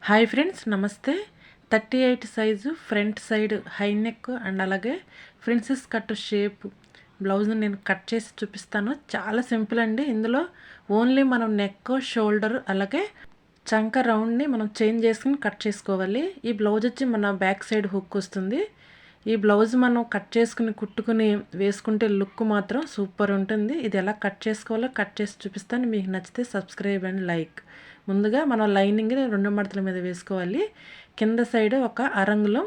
Hi friends, నమస్తే. 38 size front side high neck and అలాగే princess cut shape బ్లౌజ్ని నేను కట్ చేసి చూపిస్తాను. చాలా సింపుల్ అండి. ఇందులో ఓన్లీ మనం నెక్, షోల్డర్ అలాగే చంక రౌండ్ని మనం చేంజ్ చేసుకుని కట్ చేసుకోవాలి. ఈ బ్లౌజ్ వచ్చి మన బ్యాక్ సైడ్ హుక్ వస్తుంది. ఈ బ్లౌజ్ మనం కట్ చేసుకుని కుట్టుకుని వేసుకుంటే లుక్ మాత్రం సూపర్ ఉంటుంది. ఇది ఎలా కట్ చేసుకోవాలో కట్ చేసి చూపిస్తాను. మీకు నచ్చితే సబ్స్క్రైబ్ అండ్ లైక్. ముందుగా మనం లైనింగ్ 2 మడతల మీద వేసుకోవాలి. కింద సైడ్ ఒక అరంగుళం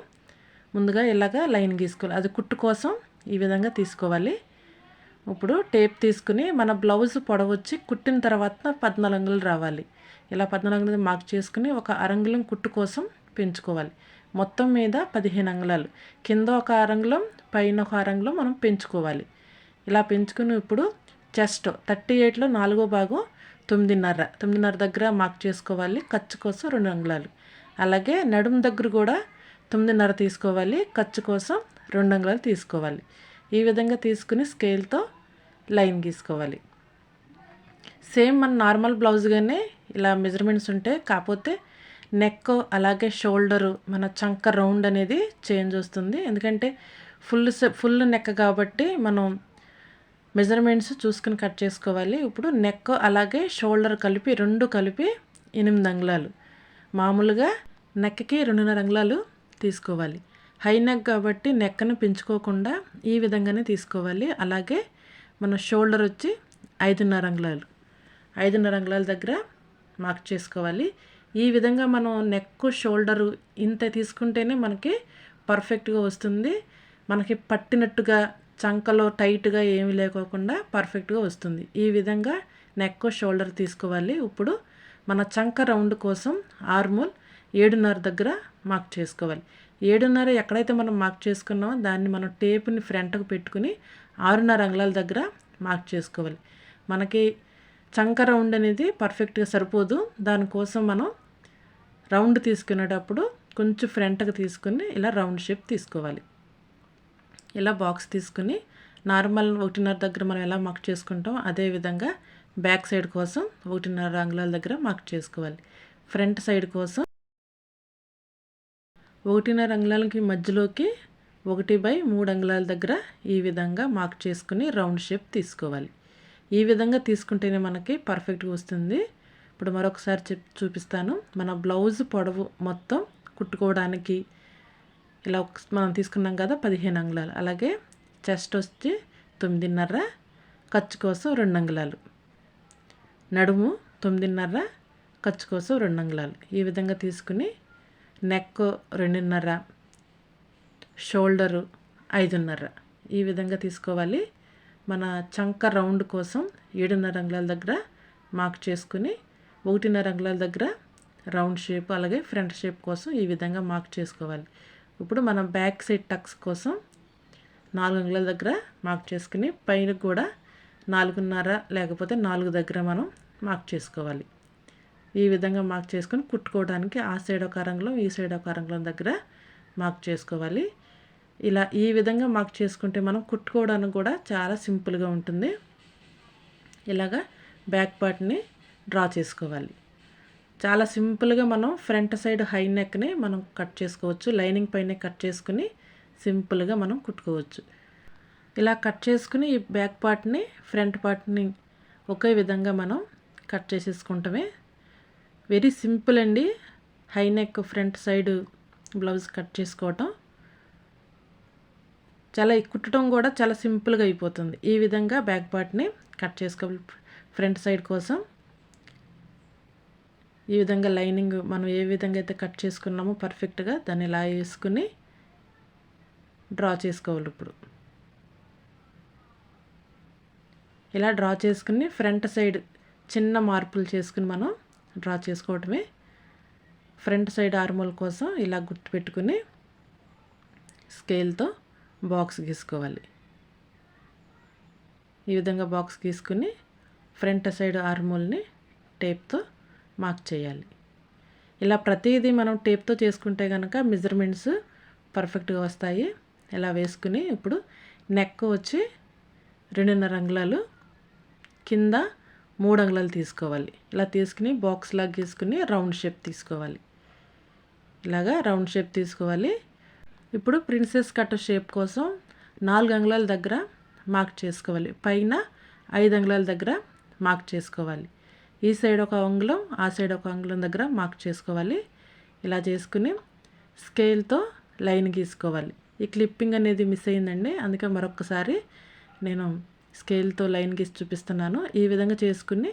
ముందుగా ఇలాగా లైన్ గీసుకోవాలి. అది కుట్టు కోసం ఈ విధంగా తీసుకోవాలి. ఇప్పుడు టేప్ తీసుకుని మన బ్లౌజ్ పొడవు వచ్చి కుట్టిన తర్వాత 14 అంగుళాలు రావాలి. ఇలా 14 అంగుళాలు మార్క్ చేసుకుని ఒక అరంగుళం కుట్టు కోసం పెంచుకోవాలి. మొత్తం మీద 15 అంగుళాలు, కింద ఒక అరంగుళం, పైన ఒక అరంగుళం మనం పెంచుకోవాలి. ఇలా పెంచుకుని ఇప్పుడు చెస్ట్ 38లో 4వ భాగం 9.5 దగ్గర మార్క్ చేసుకోవాలి. ఖర్చు కోసం 2 అంగుళాలు. అలాగే నడుము దగ్గర కూడా 9.5 తీసుకోవాలి. ఖర్చు కోసం 2 అంగుళాలు తీసుకోవాలి. ఈ విధంగా తీసుకుని స్కేల్తో లైన్ గీసుకోవాలి. సేమ్ మన నార్మల్ బ్లౌజ్గానే ఇలా మెజర్మెంట్స్ ఉంటాయి. కాకపోతే నెక్ అలాగే షోల్డరు మన చంక రౌండ్ అనేది చేంజ్ వస్తుంది. ఎందుకంటే ఫుల్ నెక్ కాబట్టి మనం మెజర్మెంట్స్ చూసుకుని కట్ చేసుకోవాలి. ఇప్పుడు నెక్ అలాగే షోల్డర్ కలిపి 2 కలిపి 8 అంగుళాలు. మామూలుగా నెక్కి 2.5 అంగుళాలు తీసుకోవాలి. హై నెక్ కాబట్టి నెక్ని పెంచుకోకుండా ఈ విధంగానే తీసుకోవాలి. అలాగే మన షోల్డర్ వచ్చి 5.5 అంగుళాలు. 5.5 అంగుళాల దగ్గర మార్క్ చేసుకోవాలి. ఈ విధంగా మనం నెక్, షోల్డరు ఇంత తీసుకుంటేనే మనకి పర్ఫెక్ట్గా వస్తుంది. మనకి పట్టినట్టుగా చంకలో టైట్గా ఏమీ లేకోకుండా పర్ఫెక్ట్గా వస్తుంది. ఈ విధంగా నెక్, షోల్డర్ తీసుకోవాలి. ఇప్పుడు మన చంక రౌండ్ కోసం ఆర్మోల్ 7.5 దగ్గర మార్క్ చేసుకోవాలి. 7.5 ఎక్కడైతే మనం మార్క్ చేసుకున్నామో దాన్ని మనం టేప్ని ఫ్రంట్కు పెట్టుకుని 6.5 అంగుళాల దగ్గర మార్క్ చేసుకోవాలి. మనకి చంక రౌండ్ అనేది పర్ఫెక్ట్గా సరిపోదు. దానికోసం మనం రౌండ్ తీసుకునేటప్పుడు కొంచెం ఫ్రంట్కి తీసుకుని ఇలా రౌండ్ షేప్ తీసుకోవాలి. ఇలా బాక్స్ తీసుకుని నార్మల్ 1.5 దగ్గర మనం ఎలా మార్క్ చేసుకుంటాం అదే విధంగా బ్యాక్ సైడ్ కోసం 1.5 అంగుళాల దగ్గర మార్క్ చేసుకోవాలి. ఫ్రంట్ సైడ్ కోసం 1.5 అంగుళాలకి మధ్యలోకి 1/3 అంగుళాల దగ్గర ఈ విధంగా మార్క్ చేసుకుని రౌండ్ షేప్ తీసుకోవాలి. ఈ విధంగా తీసుకుంటేనే మనకి పర్ఫెక్ట్గా వస్తుంది. ఇప్పుడు మరొకసారి చూపిస్తాను. మన బ్లౌజ్ పొడవు మొత్తం కుట్టుకోవడానికి ఇలా మనం తీసుకున్నాం కదా 15 అంగుళాలు. అలాగే చెస్ట్ వచ్చి 9.5, ఖర్చు కోసం 2 అంగుళాలు. నడుము 9.5, ఖర్చు కోసం 2 అంగుళాలు. ఈ విధంగా తీసుకుని నెక్ 2.5, షోల్డరు 5.5 ఈ విధంగా తీసుకోవాలి. మన చంక రౌండ్ కోసం 7.5 అంగుళాల దగ్గర మార్క్ చేసుకుని 1.5 అంగుళాల దగ్గర రౌండ్ షేప్ అలాగే ఫ్రంట్ షేప్ కోసం ఈ విధంగా మార్క్ చేసుకోవాలి. ఇప్పుడు మనం బ్యాక్ సైడ్ టక్స్ కోసం 4 అంగుళాల దగ్గర మార్క్ చేసుకుని పైన కూడా 4.5 లేకపోతే 4 దగ్గర మనం మార్క్ చేసుకోవాలి. ఈ విధంగా మార్క్ చేసుకుని కుట్టుకోవడానికి ఆ సైడ్ ఒక అరంగుళం, ఈ సైడ్ ఒక అరంగుళం దగ్గర మార్క్ చేసుకోవాలి. ఇలా ఈ విధంగా మార్క్ చేసుకుంటే మనం కుట్టుకోవడానికి కూడా చాలా సింపుల్గా ఉంటుంది. ఇలాగా బ్యాక్ పార్ట్ని డ్రా చేసుకోవాలి. చాలా సింపుల్గా మనం ఫ్రంట్ సైడ్ హై నెక్ని మనం కట్ చేసుకోవచ్చు. లైనింగ్ పైన కట్ చేసుకుని సింపుల్గా మనం కుట్టుకోవచ్చు. ఇలా కట్ చేసుకుని ఈ బ్యాక్ పార్ట్ని ఫ్రంట్ పార్ట్ని ఒకే విధంగా మనం కట్ చేసేసుకుంటామే. వెరీ సింపుల్ అండి. High neck front side blouse cut చేసుకోవటం కుట్టడం కూడా చాలా సింపుల్గా అయిపోతుంది. ఈ విధంగా బ్యాక్ పార్ట్ని కట్ చేసుకోవాలి. ఫ్రంట్ సైడ్ కోసం ఈ విధంగా లైనింగ్ మనం ఏ విధంగా అయితే కట్ చేసుకున్నామో పర్ఫెక్ట్గా దాన్ని ఇలా వేసుకుని డ్రా చేసుకోవాలి. ఇప్పుడు ఇలా డ్రా చేసుకుని ఫ్రంట్ సైడ్ చిన్న మార్పులు చేసుకుని మనం డ్రా చేసుకోవటమే. ఫ్రంట్ సైడ్ ఆర్మోల్ కోసం ఇలా గుర్తు పెట్టుకుని స్కేల్తో బాక్స్ గీసుకోవాలి. ఈ విధంగా బాక్స్ గీసుకుని ఫ్రంట్ సైడ్ ఆర్మోల్ని టేప్తో మార్క్ చేయాలి. ఇలా ప్రతిదీ మనం టేప్తో చేసుకుంటే కనుక మెజర్మెంట్స్ పర్ఫెక్ట్గా వస్తాయి. ఇలా వేసుకుని ఇప్పుడు నెక్ వచ్చి 2.5 అంగుళాలు, కింద 3 అంగుళాలు తీసుకోవాలి. ఇలా తీసుకుని బాక్స్ లాగా గీసుకుని రౌండ్ షేప్ తీసుకోవాలి. ఇలాగా రౌండ్ షేప్ తీసుకోవాలి. ఇప్పుడు ప్రిన్సెస్ కట్ షేప్ కోసం 4 అంగుళాల దగ్గర మార్క్ చేసుకోవాలి. పైన 5 అంగుళాల దగ్గర మార్క్ చేసుకోవాలి. ఈ సైడ్ ఒక అంగుళం, ఆ సైడ్ ఒక అంగుళం దగ్గర మార్క్ చేసుకోవాలి. ఇలా చేసుకుని స్కేల్తో లైన్ గీసుకోవాలి. ఈ క్లిప్పింగ్ అనేది మిస్ అయిందండి, అందుకే మరొకసారి నేను స్కేల్తో లైన్ గీసి చూపిస్తున్నాను. ఈ విధంగా చేసుకుని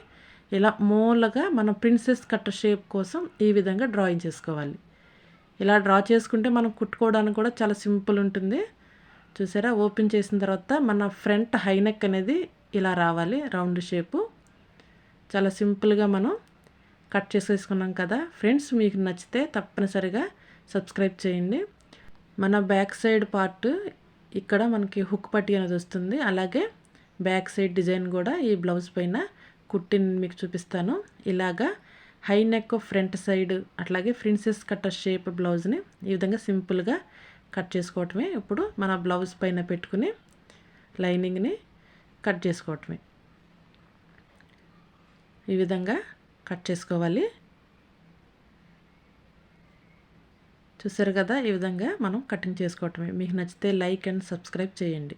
ఇలా మూలగా మనం ప్రిన్సెస్ కట్ షేప్ కోసం ఈ విధంగా డ్రాయింగ్ చేసుకోవాలి. ఇలా డ్రా చేసుకుంటే మనం కుట్టుకోవడానికి కూడా చాలా సింపుల్ ఉంటుంది. చూసారా, ఓపెన్ చేసిన తర్వాత మన ఫ్రంట్ హై నెక్ అనేది ఇలా రావాలి, రౌండ్ షేపు. చాలా సింపుల్గా మనం కట్ చేసేసుకున్నాం కదా ఫ్రెండ్స్. మీకు నచ్చితే తప్పనిసరిగా సబ్స్క్రైబ్ చేయండి. మన బ్యాక్ సైడ్ పార్ట్ ఇక్కడ మనకి హుక్ పట్టి అనేది వస్తుంది. అలాగే బ్యాక్ సైడ్ డిజైన్ కూడా ఈ బ్లౌజ్ పైన కుట్టి మీకు చూపిస్తాను. ఇలాగా హై నెక్ ఫ్రంట్ సైడ్ అట్లాగే ప్రిన్సెస్ కట్ షేప్ బ్లౌజ్ని ఈ విధంగా సింపుల్గా కట్ చేసుకోవటమే. ఇప్పుడు మన బ్లౌజ్ పైన పెట్టుకుని లైనింగ్ని కట్ చేసుకోవటమే. ఈ విధంగా కట్ చేసుకోవాలి. చూసారు కదా, ఈ విధంగా మనం కటింగ్ చేసుకోవటమే. మీకు నచ్చితే లైక్ అండ్ సబ్స్క్రైబ్ చేయండి.